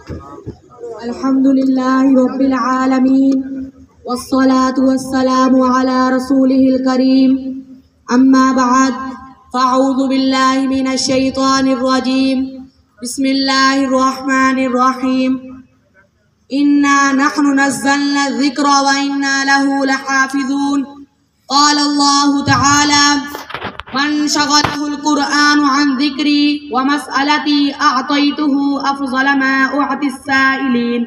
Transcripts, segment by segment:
الحمدللہ رب العالمین والصلاة والسلام على رسوله الكریم اما بعد فاعوذ باللہ من الشیطان الرجیم بسم اللہ الرحمن الرحیم انا نحن نزلنا الذکر وانا له لحافظون قال اللہ تعالی من شغله القرآن عن ذکری ومسألتی اعطیته افضل ما اعطی السائلین۔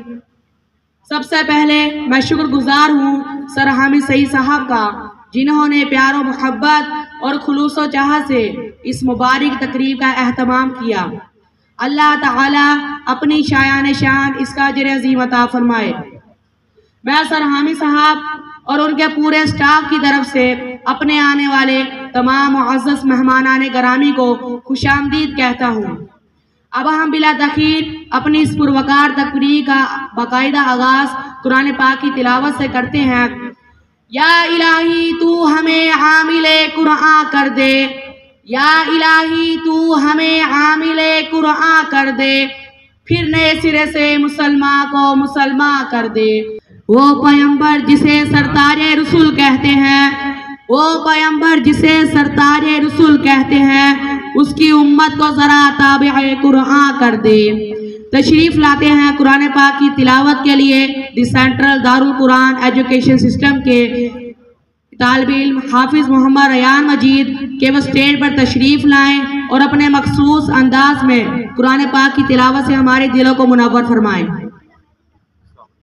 سب سے پہلے میں شکر گزار ہوں سر حامد سعید صاحب کا، جنہوں نے پیار و محبت اور خلوص و چاہت سے اس مبارک تقریب کا اہتمام کیا۔ اللہ تعالی اپنی شایان شان اس کا اجر عظیم عطا فرمائے۔ میں سر حامد صاحب اور ان کے پورے سٹاف کی طرف سے اپنے آنے والے تمام معزز مہمانان گرامی کو خوش آمدید کہتا ہوں۔ اب ہم بلا تاخیر اپنی اس پروقار تقریب کا باقاعدہ آغاز قرآن پاک کی تلاوت سے کرتے ہیں۔ یا الہی تو ہمیں عامل قرآن کر دے، یا الہی تو ہمیں عامل قرآن کر دے، پھر نئے سرے سے مسلمان کو مسلمان کر دے۔ وہ پیغمبر جسے سرتاج رسول کہتے ہیں، وہ پیغمبر جسے سرتاج رسول کہتے ہیں، اس کی امت کو ذرا تابع قرآن کر دے۔ تشریف لاتے ہیں قرآن پاک کی تلاوت کے لیے دی سینٹرل دارالقرآن ایجوکیشن سسٹم کے طالب علم حافظ محمد ریان مجید کہ وہ اسٹیج پر تشریف لائیں اور اپنے مخصوص انداز میں قرآن پاک کی تلاوت سے ہمارے دلوں کو منور فرمائیں۔